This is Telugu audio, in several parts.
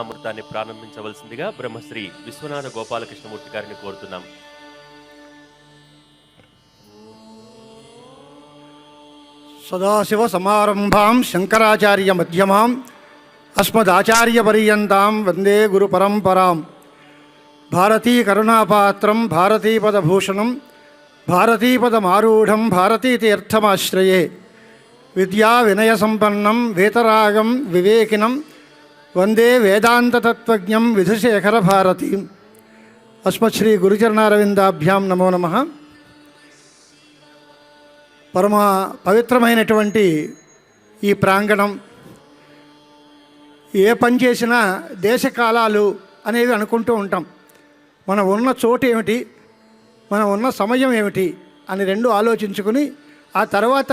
అమృతాన్ని ప్రారంభించవలసిందిగా బ్రహ్మశ్రీ విశ్వనాథ గోపాలకృష్ణమూర్తి గారిని కోరుతున్నాం. సదాశివ సమారంభాం శంకరాచార్య మధ్యమాం అస్మదాచార్య పర్యంతాం వందే గురు పరంపరాం. భారతీ కరుణాపాత్రం భారతీపదభూషణం భారతీపదమారూఢం భారతీతీర్థమాశ్రయే. విద్యా వినయ సంపన్నం వేతరాగం వివేకినం వందే వేదాంతతత్వజ్ఞం విధుశేఖర భారతీం. అస్మశ్రీ గురుచరణారవిందాభ్యాం నమో నమః. పరమ పవిత్రమైనటువంటి ఈ ప్రాంగణం, ఏ పని చేసినా దేశకాలాలు అనేవి అనుకుంటూ ఉంటాం. మనం ఉన్న చోటు ఏమిటి, మనం ఉన్న సమయం ఏమిటి అని రెండు ఆలోచించుకుని ఆ తర్వాత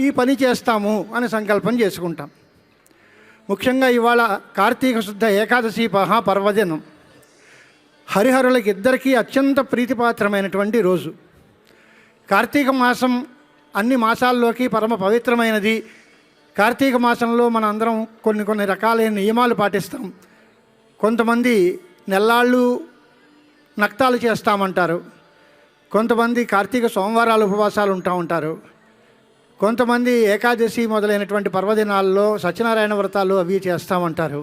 ఈ పని చేస్తాము అని సంకల్పం చేసుకుంటాం. ముఖ్యంగా ఇవాళ కార్తీక శుద్ధ ఏకాదశి పర్వదినం. హరిహరులకి ఇద్దరికీ అత్యంత ప్రీతిపాత్రమైనటువంటి రోజు. కార్తీక మాసం అన్ని మాసాల్లోకి పరమ పవిత్రమైనది. కార్తీక మాసంలో మన అందరం కొన్ని రకాలైన నియమాలు పాటిస్తాం. కొంతమంది నెల్లాళ్ళు నక్తాలు చేస్తామంటారు, కొంతమంది కార్తీక సోమవారాలు ఉపవాసాలు ఉంటారు, కొంతమంది ఏకాదశి మొదలైనటువంటి పర్వదినాల్లో సత్యనారాయణ వ్రతాలు అవి చేస్తామంటారు.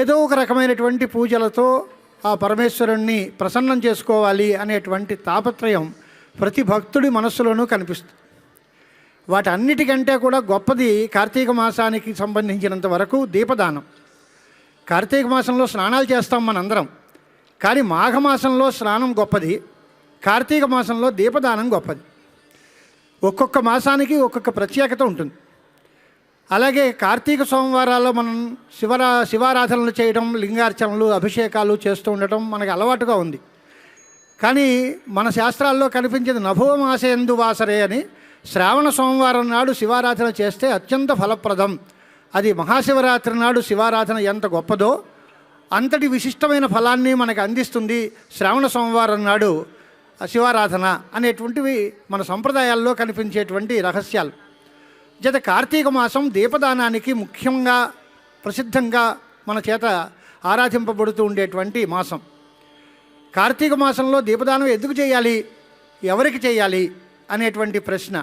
ఏదో ఒక రకమైనటువంటి పూజలతో ఆ పరమేశ్వరుణ్ణి ప్రసన్నం చేసుకోవాలి అనేటువంటి తాపత్రయం ప్రతి భక్తుడి మనస్సులోనూ కనిపిస్తుంది. వాటన్నిటికంటే కూడా గొప్పది కార్తీక మాసానికి సంబంధించినంత వరకు దీపదానం. కార్తీక మాసంలో స్నానాలు చేస్తాం మనందరం, కానీ మాఘమాసంలో స్నానం గొప్పది, కార్తీక మాసంలో దీపదానం గొప్పది. ఒక్కొక్క మాసానికి ఒక్కొక్క ప్రత్యేకత ఉంటుంది. అలాగే కార్తీక సోమవారాల్లో మనం శివారాధనలు చేయడం, లింగార్చనలు, అభిషేకాలు చేస్తూ ఉండటం మనకు అలవాటుగా ఉంది. కానీ మన శాస్త్రాల్లో కనిపించేది నభోమాసయందు వాసరే అని, శ్రావణ సోమవారం నాడు శివారాధన చేస్తే అత్యంత ఫలప్రదం. అది మహాశివరాత్రి నాడు శివారాధన ఎంత గొప్పదో అంతటి విశిష్టమైన ఫలాన్ని మనకు అందిస్తుంది శ్రావణ సోమవారం నాడు శివారాధన అనేటువంటివి మన సంప్రదాయాల్లో కనిపించేటువంటి రహస్యాలు. జత కార్తీక మాసం దీపదానానికి ముఖ్యంగా ప్రసిద్ధంగా మన చేత ఆరాధింపబడుతూ ఉండేటువంటి మాసం. కార్తీక మాసంలో దీపదానం ఎందుకు చేయాలి, ఎవరికి చేయాలి అనేటువంటి ప్రశ్న.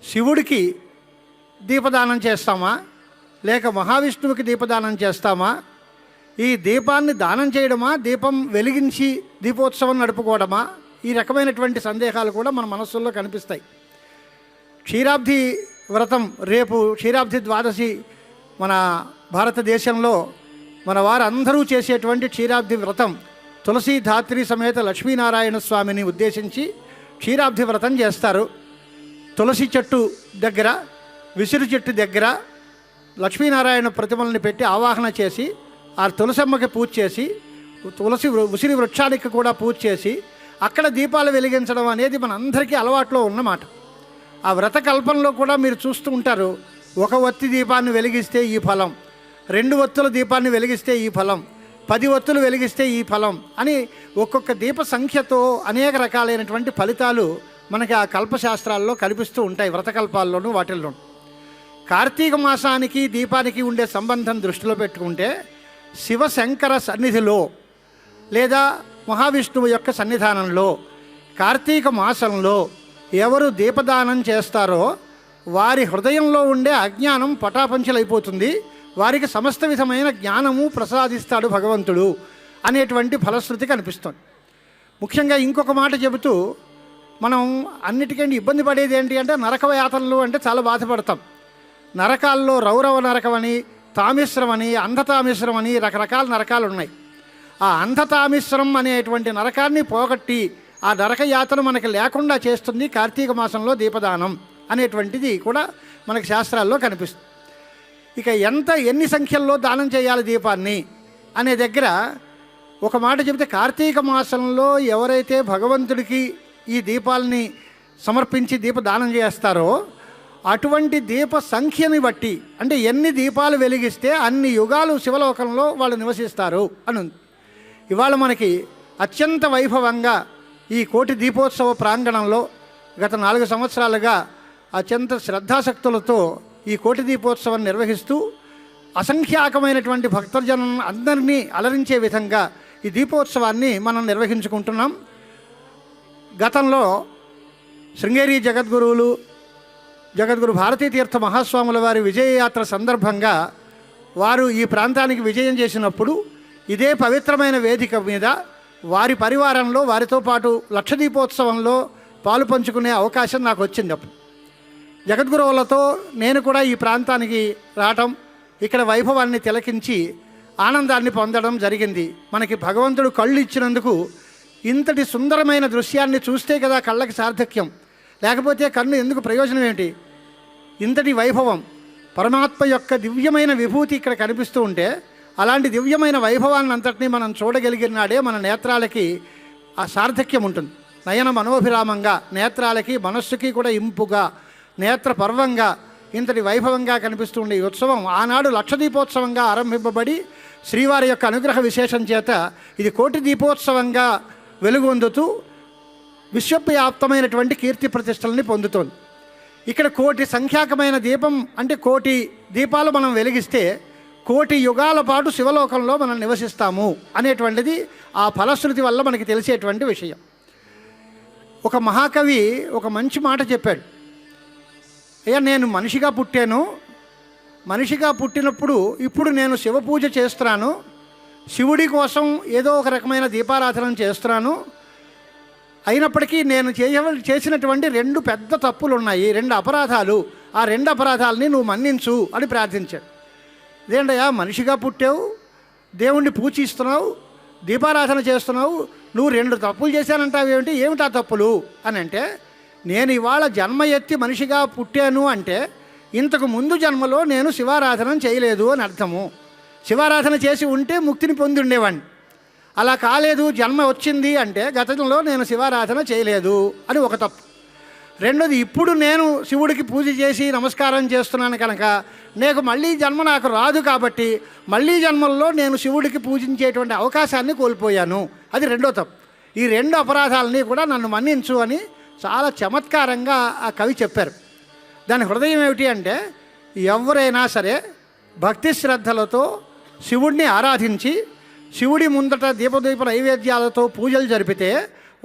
శివుడికి దీపదానం చేస్తామా, లేక మహావిష్ణువుకి దీపదానం చేస్తామా, ఈ దీపాన్ని దానం చేయడమా, దీపం వెలిగించి దీపోత్సవం నడుపుకోవడమా, ఈ రకమైనటువంటి సందేహాలు కూడా మన మనస్సుల్లో కనిపిస్తాయి. క్షీరాబ్ది వ్రతం రేపు క్షీరాబ్ది ద్వాదశి మన భారతదేశంలో మన వారందరూ చేసేటువంటి క్షీరాబ్ది వ్రతం తులసీ ధాత్రి సమేత లక్ష్మీనారాయణ స్వామిని ఉద్దేశించి క్షీరాబ్ది వ్రతం చేస్తారు. తులసి చెట్టు దగ్గర, విసిరి చెట్టు దగ్గర లక్ష్మీనారాయణ ప్రతిమల్ని పెట్టి ఆవాహన చేసి ఆ తులసమ్మకి పూజ చేసి, ఉసిరి వృక్షానికి కూడా పూజ చేసి అక్కడ దీపాలు వెలిగించడం అనేది మన అందరికీ అలవాట్లో ఉన్నమాట. ఆ వ్రత కల్పంలో కూడా మీరు చూస్తూ ఉంటారు, ఒక ఒత్తి దీపాన్ని వెలిగిస్తే ఈ ఫలం, 2 ఒత్తుల దీపాన్ని వెలిగిస్తే ఈ ఫలం, 10 ఒత్తులు వెలిగిస్తే ఈ ఫలం అని ఒక్కొక్క దీప సంఖ్యతో అనేక రకాలైనటువంటి ఫలితాలు మనకి ఆ కల్పశాస్త్రాల్లో కనిపిస్తూ ఉంటాయి, వ్రతకల్పాల్లోనూ వాటిల్లోనూ. కార్తీక మాసానికి దీపానికి ఉండే సంబంధం దృష్టిలో పెట్టుకుంటే శివశంకర సన్నిధిలో లేదా మహావిష్ణువు యొక్క సన్నిధానంలో కార్తీక మాసంలో ఎవరు దీపదానం చేస్తారో వారి హృదయంలో ఉండే అజ్ఞానం పటాపంచలైపోతుంది, వారికి సమస్త విధమైన జ్ఞానము ప్రసాదిస్తాడు భగవంతుడు అనేటువంటి ఫలశ్రుతి కనిపిస్తుంది. ముఖ్యంగా ఇంకొక మాట చెబుతూ, మనం అన్నిటికంటే ఇబ్బంది పడేది ఏంటి అంటే నరకయాతనలు అంటే చాలా బాధపడతాం. నరకాల్లో రౌరవ నరకం అని, తామిశ్రం అని, అంధతామిశ్రం అని రకరకాల నరకాలు ఉన్నాయి. ఆ అంధతామిశ్రం అనేటువంటి నరకాన్ని పోగొట్టి ఆ నరకయాతన మనకి లేకుండా చేస్తుంది కార్తీక మాసంలో దీపదానం అనేటువంటిది కూడా మనకి శాస్త్రాల్లో కనిపిస్తుంది. ఇక ఎన్ని సంఖ్యల్లో దానం చేయాలి దీపాన్ని అనే దగ్గర ఒక మాట చెబితే, కార్తీక మాసంలో ఎవరైతే భగవంతుడికి ఈ దీపాలని సమర్పించి దీపదానం చేస్తారో అటువంటి దీప సంఖ్యని బట్టి, అంటే ఎన్ని దీపాలు వెలిగిస్తే అన్ని యుగాలు శివలోకంలో వాళ్ళు నివసిస్తారు అని ఉంది. ఇవాళ మనకి అత్యంత వైభవంగా ఈ కోటి దీపోత్సవ ప్రాంగణంలో గత 4 సంవత్సరాలుగా అత్యంత శ్రద్ధాశక్తులతో ఈ కోటి దీపోత్సవం నిర్వహిస్తూ అసంఖ్యాకమైనటువంటి భక్తజనం అందరినీ అలరించే విధంగా ఈ దీపోత్సవాన్ని మనం నిర్వహించుకుంటున్నాం. గతంలో శృంగేరి జగద్గురు భారతీతీర్థ మహాస్వాముల వారి విజయయాత్ర సందర్భంగా వారు ఈ ప్రాంతానికి విజయం చేసినప్పుడు ఇదే పవిత్రమైన వేదిక మీద వారి పరివారంలో వారితో పాటు లక్షదీపోత్సవంలో పాలు పంచుకునే అవకాశం నాకు వచ్చింది. అప్పుడు జగద్గురువులతో నేను కూడా ఈ ప్రాంతానికి రావటం, ఇక్కడ వైభవాన్ని తిలకించి ఆనందాన్ని పొందడం జరిగింది. మనకి భగవంతుడు కళ్ళు ఇచ్చినందుకు ఇంతటి సుందరమైన దృశ్యాన్ని చూస్తే కదా కళ్ళకి సార్థక్యం, లేకపోతే కన్ను ఎందుకు ప్రయోజనం ఏంటి? ఇంతటి వైభవం, పరమాత్మ యొక్క దివ్యమైన విభూతి ఇక్కడ కనిపిస్తూ ఉంటే అలాంటి దివ్యమైన వైభవాన్ని అంతటినీ మనం చూడగలిగిన నాడే మన నేత్రాలకి ఆ సార్థక్యం ఉంటుంది. నయన మనోభిరామంగా, నేత్రాలకి మనస్సుకి కూడా ఇంపుగా, నేత్ర పర్వంగా, ఇంతటి వైభవంగా కనిపిస్తుండే ఈ ఉత్సవం ఆనాడు లక్షదీపోత్సవంగా ఆరంభింపబడి శ్రీవారి యొక్క అనుగ్రహ విశేషం చేత ఇది కోటి దీపోత్సవంగా వెలుగొందుతూ విశ్వవ్యాప్తమైనటువంటి కీర్తి ప్రతిష్టలని పొందుతోంది. ఇక్కడ కోటి సంఖ్యాకమైన దీపం అంటే కోటి దీపాలు మనం వెలిగిస్తే కోటి యుగాల పాటు శివలోకంలో మనం నివసిస్తాము అనేటువంటిది ఆ ఫలశ్రుతి వల్ల మనకి తెలిసేటువంటి విషయం. ఒక మహాకవి ఒక మంచి మాట చెప్పాడు. అయ్యా, నేను మనిషిగా పుట్టాను, మనిషిగా పుట్టినప్పుడు ఇప్పుడు నేను శివ పూజ చేస్తున్నాను, శివుడి కోసం ఏదో ఒక రకమైన దీపారాధన చేస్తున్నాను. అయినప్పటికీ నేను చేసినటువంటి 2 పెద్ద తప్పులు ఉన్నాయి, 2 అపరాధాలు. ఆ 2 అపరాధాలని నువ్వు మన్నించు అని ప్రార్థించాడు. ఇదేంటయ్యా, మనిషిగా పుట్టావు, దేవుణ్ణి పూజిస్తున్నావు, దీపారాధన చేస్తున్నావు, నువ్వు 2 తప్పులు చేశానంటావు ఏమిటా తప్పులు అని అంటే, నేను ఇవాళ జన్మ ఎత్తి మనిషిగా పుట్టాను అంటే ఇంతకు ముందు జన్మలో నేను శివారాధన చేయలేదు అని అర్థము. శివారాధన చేసి ఉంటే ముక్తిని పొంది ఉండేవాడిని. అలా కాలేదు, జన్మ వచ్చింది అంటే గతంలో నేను శివారాధన చేయలేదు అని ఒక తప్పు. రెండోది, ఇప్పుడు నేను శివుడికి పూజ చేసి నమస్కారం చేస్తున్నాను కనుక మళ్ళీ జన్మ నాకు రాదు కాబట్టి మళ్ళీ జన్మల్లో నేను శివుడికి పూజించేటువంటి అవకాశాన్ని కోల్పోయాను. అది రెండో తప్పు. ఈ 2 అపరాధాలని కూడా నన్ను మన్నించు అని చాలా చమత్కారంగా ఆ కవి చెప్పారు. దాని హృదయం ఏమిటి అంటే, ఎవరైనా సరే భక్తి శ్రద్ధలతో శివుడిని ఆరాధించి శివుడి ముందట దీపదీప నైవేద్యాలతో పూజలు జరిపితే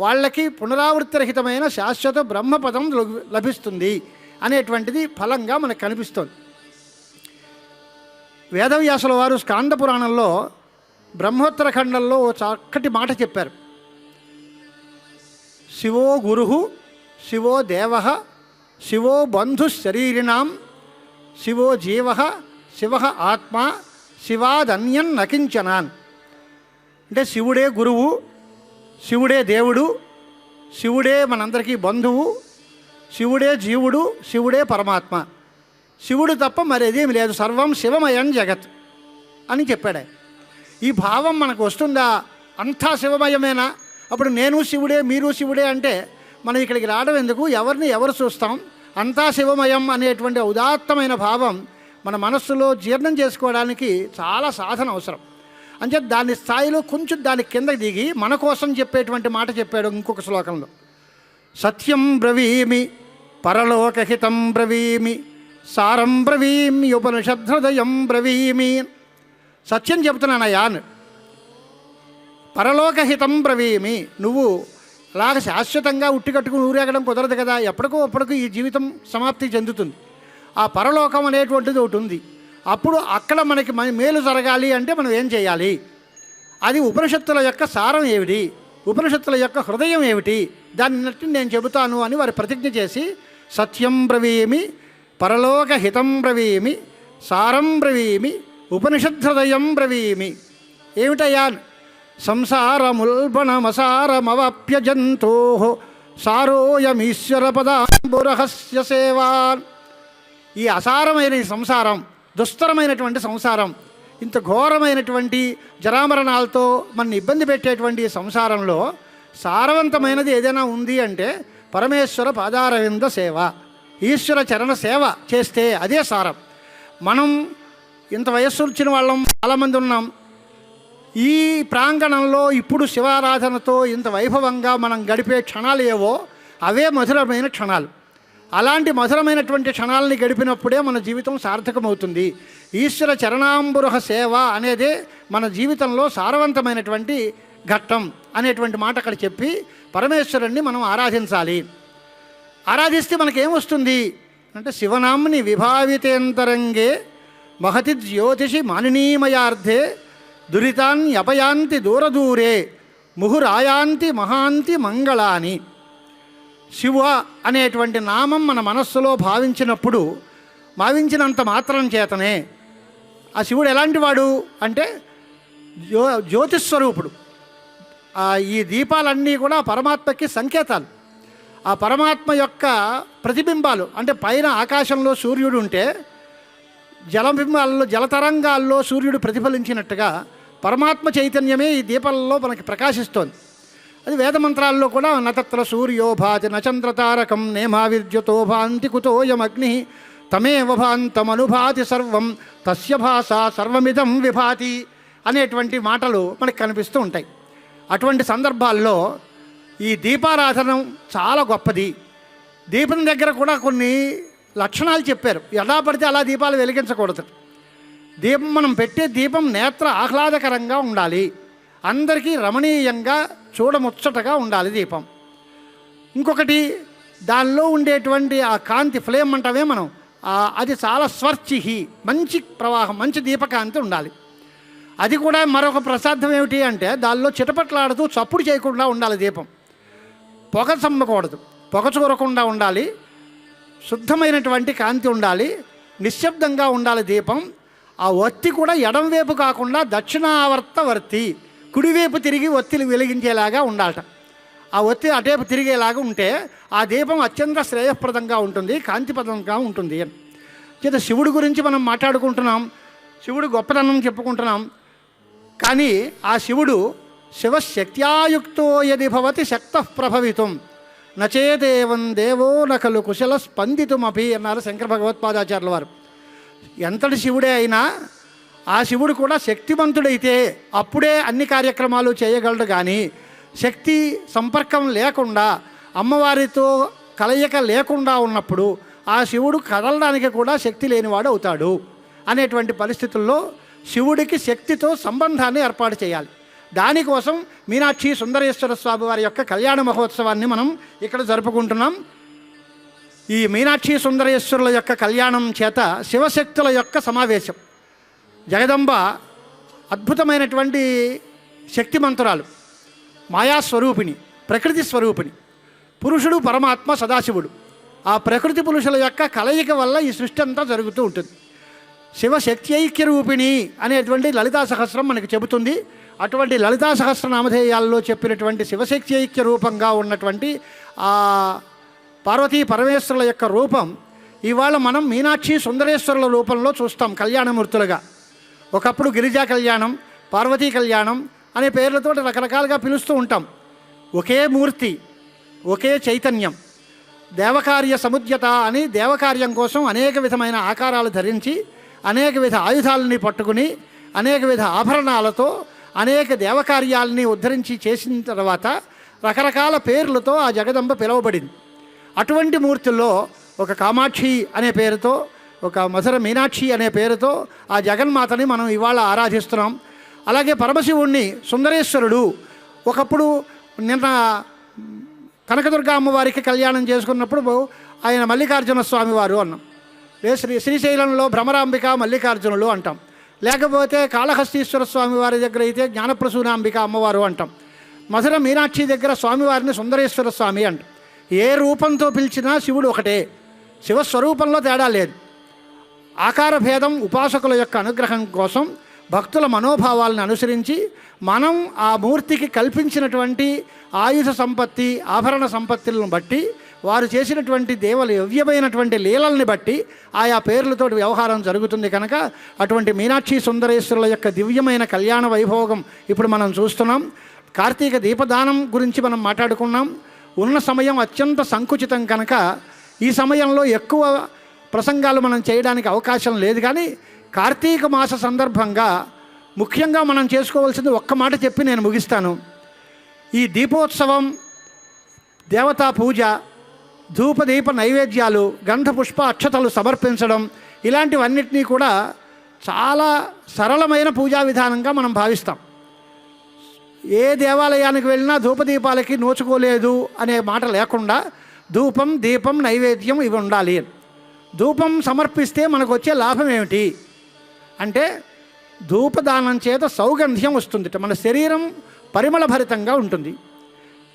వాళ్ళకి పునరావృత్తిరహితమైన శాశ్వత బ్రహ్మపదం లభిస్తుంది అనేటువంటిది ఫలంగా మనకు కనిపిస్తుంది. వేదవ్యాసుల వారు స్కాంద పురాణంలో బ్రహ్మోత్తరఖండంలో ఓ చక్కటి మాట చెప్పారు. శివో గురు, శివో దేవ, శివో బంధు శరీరిణాం, శివో జీవ, శివ ఆత్మ, శివాదన్యన్ నకించనాన్. అంటే శివుడే గురువు, శివుడే దేవుడు, శివుడే మనందరికీ బంధువు, శివుడే జీవుడు, శివుడే పరమాత్మ, శివుడు తప్ప మరేదేమి లేదు, సర్వం శివమయం జగత్ అని చెప్పాడు. ఈ భావం మనకు వస్తుందా? అంతా శివమయమేనా? అప్పుడు నేను శివుడే మీరు శివుడే అంటే మనం ఇక్కడికి రావడం ఎందుకు? ఎవరిని ఎవరు చూస్తాం? అంతా శివమయం అనేటువంటి ఉదాత్తమైన భావం మన మనస్సులో జీర్ణం చేసుకోవడానికి చాలా సాధన అవసరం. అంటే దాని స్థాయిలో కొంచెం దాని కిందకి దిగి మన కోసం చెప్పేటువంటి మాట చెప్పాడు ఇంకొక శ్లోకంలో. సత్యం బ్రవీమి పరలోకహితం బ్రవీమి సారం బ్రవీమి ఉపనిషద్హృదయం బ్రవీమి. సత్యం చెబుతున్నానయ్యా, పరలోకహితం బ్రవీమి. నువ్వు అలాగ శాశ్వతంగా ఉట్టికట్టుకుని ఊరేగడం కుదరదు కదా, ఎప్పటికో ఈ జీవితం సమాప్తి చెందుతుంది. ఆ పరలోకం అనేటువంటిది ఒకటి ఉంది. అప్పుడు అక్కడ మనకి మేలు జరగాలి అంటే మనం ఏం చేయాలి? అది ఉపనిషత్తుల యొక్క సారం ఏమిటి, ఉపనిషత్తుల యొక్క హృదయం ఏమిటి, దాన్ని నేను చెబుతాను అని వారు ప్రతిజ్ఞ చేసి సత్యం బ్రవీమి పరలోకహితం బ్రవీమి సారం బ్రవీమి ఉపనిషద్హృదయం బ్రవీమి. ఏమిటయ్యా? సంసారముల్బణమసారమవాప్య జంతో సారోయమీశ్వర పదాంబురహస్య సేవా. ఈ అసారమైన ఈ సంసారం, దుస్తరమైనటువంటి సంసారం, ఇంత ఘోరమైనటువంటి జరామరణాలతో మన ఇబ్బంది పెట్టేటువంటి సంసారంలో సారవంతమైనది ఏదైనా ఉంది అంటే పరమేశ్వర పాదారవింద సేవ, ఈశ్వర చరణ సేవ చేస్తే అదే సారం. మనం ఇంత వయస్సు వచ్చిన వాళ్ళం చాలామంది ఉన్నాం. ఈ ప్రాంగణంలో ఇప్పుడు శివారాధనతో ఇంత వైభవంగా మనం గడిపే క్షణాలు ఏవో అవే మధురమైన క్షణాలు. అలాంటి మధురమైనటువంటి క్షణాలని గడిపినప్పుడే మన జీవితం సార్థకమవుతుంది. ఈశ్వర చరణాంబురహ సేవ అనేదే మన జీవితంలో సారవంతమైనటువంటి ఘట్టం అనేటువంటి మాట అక్కడ చెప్పి పరమేశ్వరుణ్ణి మనం ఆరాధించాలి. ఆరాధిస్తే మనకేమొస్తుంది అంటే శివనాంని విభావితేంతరంగే మహతి జ్యోతిషి మానినీమయార్థే దురితాన్యపయాంతి దూరదూరే ముహురాయాంతి మహాంతి మంగళాని. శివ అనేటువంటి నామం మన మనస్సులో భావించినప్పుడు భావించినంత మాత్రం చేతనే ఆ శివుడు ఎలాంటి వాడు అంటే జ్యోతిస్వరూపుడు. ఈ దీపాలన్నీ కూడా పరమాత్మకి సంకేతాలు, ఆ పరమాత్మ యొక్క ప్రతిబింబాలు. అంటే పైన ఆకాశంలో సూర్యుడు ఉంటే జలబింబాల్లో జలతరంగాల్లో సూర్యుడు ప్రతిఫలించినట్టుగా పరమాత్మ చైతన్యమే ఈ దీపాలలో మనకి ప్రకాశిస్తోంది. అది వేదమంత్రాల్లో కూడా నతత్ర సూర్యోభాతి నచంద్రతారకం నేమావిద్యుతో భాంతి కుతోయమగ్ని తమేవ భాంతమనుభాతి సర్వం తస్య భాష సర్వమిదం విభాతి అనేటువంటి మాటలు మనకు కనిపిస్తూ ఉంటాయి. అటువంటి సందర్భాల్లో ఈ దీపారాధన చాలా గొప్పది. దీపం దగ్గర కూడా కొన్ని లక్షణాలు చెప్పారు. ఎలా పడితే అలా దీపాలు వెలిగించకూడదు. దీపం మనం పెట్టే దీపం నేత్ర ఆహ్లాదకరంగా ఉండాలి, అందరికీ రమణీయంగా చూడముచ్చటగా ఉండాలి దీపం. ఇంకొకటి దానిలో ఉండేటువంటి ఆ కాంతి ఫ్లేమ్ అంటామే మనం, అది చాలా స్వర్చిహి, మంచి ప్రవాహం, మంచి దీపకాంతి ఉండాలి. అది కూడా మరొక ప్రసాదం ఏమిటి అంటే దానిలో చిటపట్లాడుతూ చప్పుడు చేయకుండా ఉండాలి దీపం. పొగ చమ్మకూడదు, పొగ చూరకుండా ఉండాలి, శుద్ధమైనటువంటి కాంతి ఉండాలి, నిశ్శబ్దంగా ఉండాలి దీపం. ఆ ఒత్తి కూడా ఎడంవైపు కాకుండా దక్షిణావర్తవర్తి, కుడివైపు తిరిగి ఒత్తిలు వెలిగించేలాగా ఉండాలట. ఆ ఒత్తి అటేపు తిరిగేలాగా ఉంటే ఆ దీపం అత్యంత శ్రేయప్రదంగా ఉంటుంది, కాంతిప్రదంగా ఉంటుంది అని. చేత శివుడి గురించి మనం మాట్లాడుకుంటున్నాం, శివుడు గొప్పతనం చెప్పుకుంటున్నాం. కానీ ఆ శివుడు శివశక్త్యాయుక్తో యది భవతి శక్తః ప్రభవితం నచేదేవం దేవో నకలు కుశల స్పందితుమపి అన్నారు శంకర భగవత్పాదాచార్యుల వారు. ఎంతటి శివుడే అయినా ఆ శివుడు కూడా శక్తివంతుడైతే అప్పుడే అన్ని కార్యక్రమాలు చేయగలడు. కానీ శక్తి సంపర్కం లేకుండా, అమ్మవారితో కలయిక లేకుండా ఉన్నప్పుడు ఆ శివుడు కదలడానికి కూడా శక్తి లేనివాడు అవుతాడు. అనేటువంటి పరిస్థితుల్లో శివుడికి శక్తితో సంబంధాన్ని ఏర్పాటు చేయాలి. దానికోసం మీనాక్షి సుందరేశ్వర స్వామి వారి యొక్క కళ్యాణ మహోత్సవాన్ని మనం ఇక్కడ జరుపుకుంటున్నాం. ఈ మీనాక్షి సుందరేశ్వరుల యొక్క కళ్యాణం చేత శివశక్తుల యొక్క సమావేశం. జగదంబ అద్భుతమైనటువంటి శక్తిమంతురాలు, మాయాస్వరూపిణి, ప్రకృతి స్వరూపిణి. పురుషుడు పరమాత్మ సదాశివుడు. ఆ ప్రకృతి పురుషుల యొక్క కలయిక వల్ల ఈ సృష్టి అంతా జరుగుతూ ఉంటుంది. శివశక్తి ఐక్య రూపిణి అనేటువంటి లలితా సహస్రం మనకు చెబుతుంది. అటువంటి లలితా సహస్రనామధేయాల్లో చెప్పినటువంటి శివశక్తి ఐక్య రూపంగా ఉన్నటువంటి ఆ పార్వతీ పరమేశ్వరుల యొక్క రూపం ఇవాళ మనం మీనాక్షి సుందరేశ్వరుల రూపంలో చూస్తాం కళ్యాణమూర్తులుగా. ఒకప్పుడు గిరిజా కళ్యాణం, పార్వతీ కళ్యాణం అనే పేర్లతో రకరకాలుగా పిలుస్తూ ఉంటాం. ఒకే మూర్తి, ఒకే చైతన్యం. దేవకార్య సముద్యత అని దేవకార్యం కోసం అనేక విధమైన ఆకారాలు ధరించి, అనేక విధ ఆయుధాలని పట్టుకుని, అనేక విధ ఆభరణాలతో అనేక దేవకార్యాలని ఉద్ధరించి చేసిన తర్వాత రకరకాల పేర్లతో ఆ జగదంబ పిలువబడింది. అటువంటి మూర్తుల్లో ఒక కామాక్షి అనే పేరుతో, ఒక మధుర మీనాక్షి అనే పేరుతో ఆ జగన్మాతని మనం ఇవాళ ఆరాధిస్తున్నాం. అలాగే పరమశివుణ్ణి సుందరేశ్వరుడు. ఒకప్పుడు నిన్న కనకదుర్గ అమ్మవారికి కళ్యాణం చేసుకున్నప్పుడు ఆయన మల్లికార్జున స్వామి వారు అన్నాం. శ్రీశైలంలో భ్రమరాంబిక మల్లికార్జునులు అంటాం. లేకపోతే కాళహస్తీశ్వర స్వామి వారి దగ్గర అయితే జ్ఞానప్రసూనాంబిక అమ్మవారు అంటాం. మధుర మీనాక్షి దగ్గర స్వామివారిని సుందరేశ్వర స్వామి అంటాం. ఏ రూపంతో పిలిచినా శివుడు ఒకటే, శివస్వరూపంలో తేడా లేదు. ఆకార భేదం ఉపాసకుల యొక్క అనుగ్రహం కోసం భక్తుల మనోభావాలను అనుసరించి మనం ఆ మూర్తికి కల్పించినటువంటి ఆయుధ సంపత్తి, ఆభరణ సంపత్తులను బట్టి, వారు చేసినటువంటి యవ్యమైనటువంటి లీలల్ని బట్టి ఆయా పేర్లతో వ్యవహారం జరుగుతుంది. కనుక అటువంటి మీనాక్షి సుందరేశ్వరుల యొక్క దివ్యమైన కళ్యాణ వైభోగం ఇప్పుడు మనం చూస్తున్నాం. కార్తీక దీపదానం గురించి మనం మాట్లాడుకున్నాం. ఉన్న సమయం అత్యంత సంకుచితం కనుక ఈ సమయంలో ఎక్కువ ప్రసంగాలు మనం చేయడానికి అవకాశం లేదు. కానీ కార్తీక మాస సందర్భంగా ముఖ్యంగా మనం చేసుకోవాల్సింది ఒక్క మాట చెప్పి నేను ముగిస్తాను. ఈ దీపోత్సవం, దేవతా పూజ, ధూపదీప నైవేద్యాలు, గంధ పుష్ప అక్షతలు సమర్పించడం, ఇలాంటివన్నిటినీ కూడా చాలా సరళమైన పూజా విధానంగా మనం భావిస్తాం. ఏ దేవాలయానికి వెళ్ళినా ధూపదీపాలకి నోచుకోలేదు అనే మాట లేకుండా ధూపం, దీపం, నైవేద్యం ఇవి ఉండాలి. ధూపం సమర్పిస్తే మనకు వచ్చే లాభం ఏమిటి అంటే ధూపదానం చేత సౌగంధ్యం వస్తుంది, మన శరీరం పరిమళభరితంగా ఉంటుంది.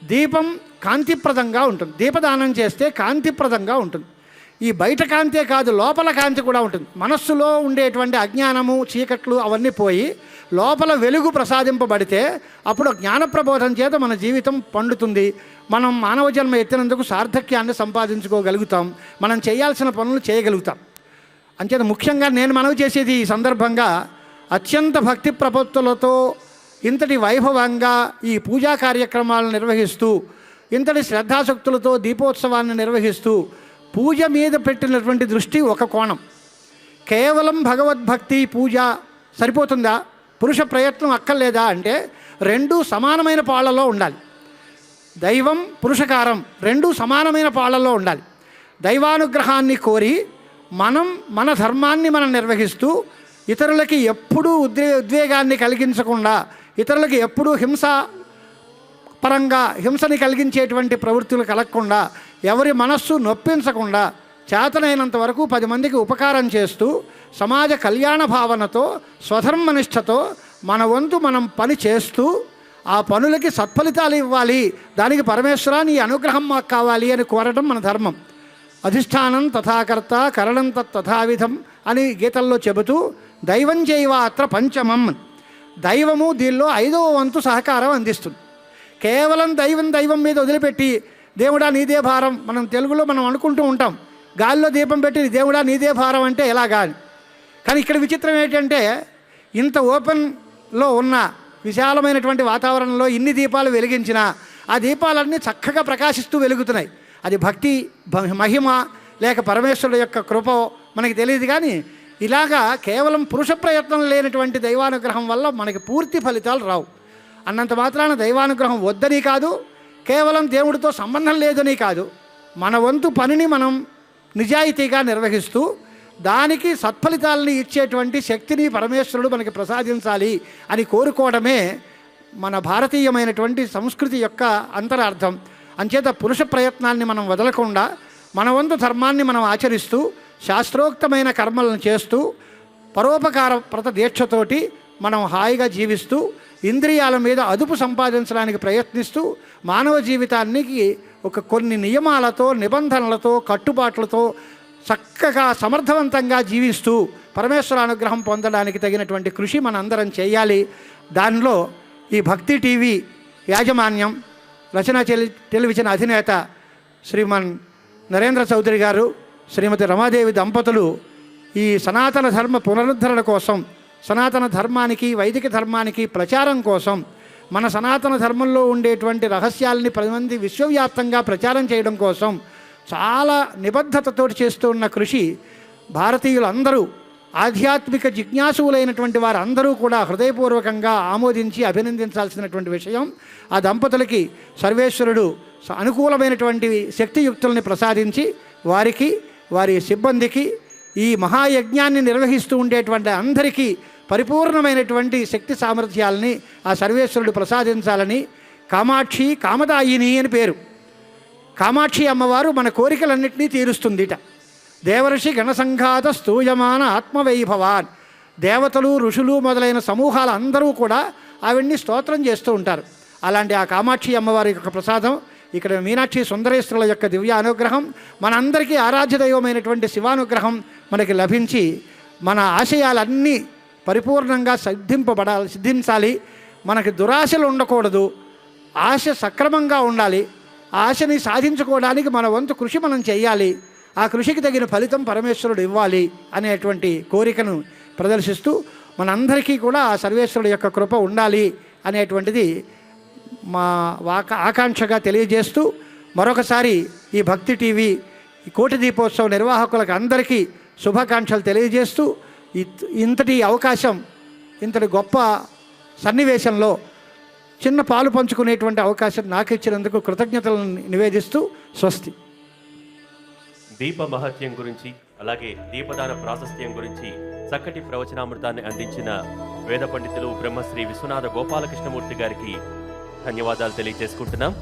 దీపం కాంతిప్రదంగా ఉంటుంది, దీపదానం చేస్తే కాంతిప్రదంగా ఉంటుంది. ఈ బయట కాంతే కాదు, లోపల కాంతి కూడా ఉంటుంది. మనస్సులో ఉండేటువంటి అజ్ఞానము, చీకట్లు అవన్నీ పోయి లోపల వెలుగు ప్రసాదింపబడితే అప్పుడు జ్ఞానప్రబోధం చేత మన జీవితం పండుతుంది. మనం మానవ జన్మ ఎత్తినందుకు సార్థక్యాన్ని సంపాదించుకోగలుగుతాం, మనం చేయాల్సిన పనులు చేయగలుగుతాం. అంచేత ముఖ్యంగా నేను మనవి చేసేది ఈ సందర్భంగా అత్యంత భక్తి ప్రపత్తులతో ఇంతటి వైభవంగా ఈ పూజా కార్యక్రమాలను నిర్వహిస్తూ, ఇంతటి శ్రద్ధాశక్తులతో దీపోత్సవాన్ని నిర్వహిస్తూ పూజ మీద పెట్టినటువంటి దృష్టి ఒక కోణం. కేవలం భగవద్భక్తి పూజ సరిపోతుందా, పురుష ప్రయత్నం అక్కర్లేదా అంటే రెండూ సమానమైన పాళ్లలో ఉండాలి. దైవం, పురుషకారం రెండూ సమానమైన పాళ్లలో ఉండాలి. దైవానుగ్రహాన్ని కోరి మనం మన ధర్మాన్ని మనం నిర్వహిస్తూ ఇతరులకి ఎప్పుడూ ఉద్వేగాన్ని కలిగించకుండా, ఇతరులకి ఎప్పుడూ హింసని కలిగించేటువంటి ప్రవృత్తులు కలగకుండా, ఎవరి మనస్సు నొప్పించకుండా చేతనైనంత వరకు 10 మందికి ఉపకారం చేస్తూ సమాజ కళ్యాణ భావనతో స్వధర్మనిష్టతో మన వంతు మనం పని చేస్తూ ఆ పనులకి సత్ఫలితాలు ఇవ్వాలి, దానికి పరమేశ్వర నీ అనుగ్రహం మాకు కావాలి అని కోరడం మన ధర్మం. అధిష్టానం తథాకర్త కరణం తథావిధం అని గీతల్లో చెబుతూ దైవం చైవ అత్ర పంచమం, దైవము దీనిలో 5వ వంతు సహకారం అందిస్తుంది. కేవలం దైవం మీద వదిలిపెట్టి దేవుడా నీదే భారం, మనం తెలుగులో మనం అనుకుంటూ ఉంటాం, గాలిలో దీపం పెట్టి దేవుడా నీదే భారం అంటే ఎలాగా అని. కానీ ఇక్కడ విచిత్రం ఏంటంటే ఇంత ఓపెన్లో ఉన్న విశాలమైనటువంటి వాతావరణంలో ఇన్ని దీపాలు వెలిగించినా ఆ దీపాలన్నీ చక్కగా ప్రకాశిస్తూ వెలుగుతున్నాయి. అది భక్తి మహిమ లేక పరమేశ్వరుడు యొక్క కృప మనకి తెలియదు. కానీ ఇలాగా కేవలం పురుష ప్రయత్నం లేనటువంటి దైవానుగ్రహం వల్ల మనకి పూర్తి ఫలితాలు రావు. అన్నంత మాత్రాన దైవానుగ్రహం వద్దని కాదు, కేవలం దేవుడితో సంబంధం లేదని కాదు, మన వంతు పనిని మనం నిజాయితీగా నిర్వహిస్తూ దానికి సత్ఫలితాలని ఇచ్చేటువంటి శక్తిని పరమేశ్వరుడు మనకి ప్రసాదించాలి అని కోరుకోవడమే మన భారతీయమైనటువంటి సంస్కృతి యొక్క అంతరార్థం. అంచేత పురుష ప్రయత్నాన్ని మనం వదలకుండా మన వంతు ధర్మాన్ని మనం ఆచరిస్తూ శాస్త్రోక్తమైన కర్మలను చేస్తూ పరోపకార ప్రత దీక్షతోటి మనం హాయిగా జీవిస్తూ ఇంద్రియాల మీద అదుపు సంపాదించడానికి ప్రయత్నిస్తూ మానవ జీవితానికి కొన్ని నియమాలతో, నిబంధనలతో, కట్టుబాట్లతో చక్కగా సమర్థవంతంగా జీవిస్తూ పరమేశ్వర అనుగ్రహం పొందడానికి తగినటువంటి కృషి మన అందరం చేయాలి. దానిలో ఈ భక్తి టీవీ యాజమాన్యం, రచనా టెలివిజన్ అధినేత శ్రీమన్ నరేంద్ర చౌదరి గారు, శ్రీమతి రమాదేవి దంపతులు ఈ సనాతన ధర్మ పునరుద్ధరణ కోసం, సనాతన ధర్మానికి, వైదిక ధర్మానికి ప్రచారం కోసం, మన సనాతన ధర్మంలో ఉండేటువంటి రహస్యాలని 10 మంది విశ్వవ్యాప్తంగా ప్రచారం చేయడం కోసం చాలా నిబద్ధతతో చేస్తూ ఉన్న కృషి భారతీయులందరూ, ఆధ్యాత్మిక జిజ్ఞాసువులైనటువంటి వారందరూ కూడా హృదయపూర్వకంగా ఆమోదించి అభినందించాల్సినటువంటి విషయం. ఆ దంపతులకి సర్వేశ్వరుడు అనుకూలమైనటువంటి శక్తియుక్తుల్ని ప్రసాదించి వారికి, వారి సిబ్బందికి, ఈ మహాయజ్ఞాన్ని నిర్వహిస్తూ ఉండేటువంటి అందరికీ పరిపూర్ణమైనటువంటి శక్తి సామర్థ్యాలని ఆ సర్వేశ్వరుడు ప్రసాదించాలని. కామాక్షి కామదాయిని అని పేరు. కామాక్షి అమ్మవారు మన కోరికలన్నింటినీ తీరుస్తుందిట. దేవర్షి గణసంఘాత స్తూయమాన ఆత్మవైభవాన్, దేవతలు, ఋషులు మొదలైన సమూహాలు అందరూ కూడా ఆవిడ్ని స్తోత్రం చేస్తూ ఉంటారు. అలాంటి ఆ కామాక్షి అమ్మవారి యొక్క ప్రసాదం, ఇక్కడ మీనాక్షి సుందరేశ్వరుల యొక్క దివ్య అనుగ్రహం, మనందరికీ ఆరాధ్య దైవమైనటువంటి శివానుగ్రహం మనకి లభించి మన ఆశయాలన్నీ పరిపూర్ణంగా సిద్ధించాలి. మనకి దురాశలు ఉండకూడదు, ఆశ సక్రమంగా ఉండాలి. ఆశని సాధించుకోవడానికి మన వంతు కృషి మనం చేయాలి. ఆ కృషికి తగిన ఫలితం పరమేశ్వరుడు ఇవ్వాలి అనేటువంటి కోరికను ప్రదర్శిస్తూ మనందరికీ కూడా ఆ సర్వేశ్వరుడు యొక్క కృప ఉండాలి అనేటువంటిది మా ఆకాంక్షగా తెలియజేస్తూ మరొకసారి ఈ భక్తి టీవీ ఈ కోటి దీపోత్సవ నిర్వాహకులకు అందరికీ శుభాకాంక్షలు తెలియజేస్తూ ఇంతటి అవకాశం, ఇంతటి గొప్ప సన్నివేశంలో చిన్న పాలు పంచుకునేటువంటి అవకాశం నాకు ఇచ్చినందుకు కృతజ్ఞతలను నివేదిస్తూ స్వస్తి. దీప మహత్యం గురించి, అలాగే దీపదాన ప్రాశస్త్యం గురించి చక్కటి ప్రవచనామృతాన్ని అందించిన వేద పండితులు బ్రహ్మశ్రీ విశ్వనాథ గోపాలకృష్ణమూర్తి గారికి ధన్యవాదాలు తెలియజేసుకుంటున్నాం.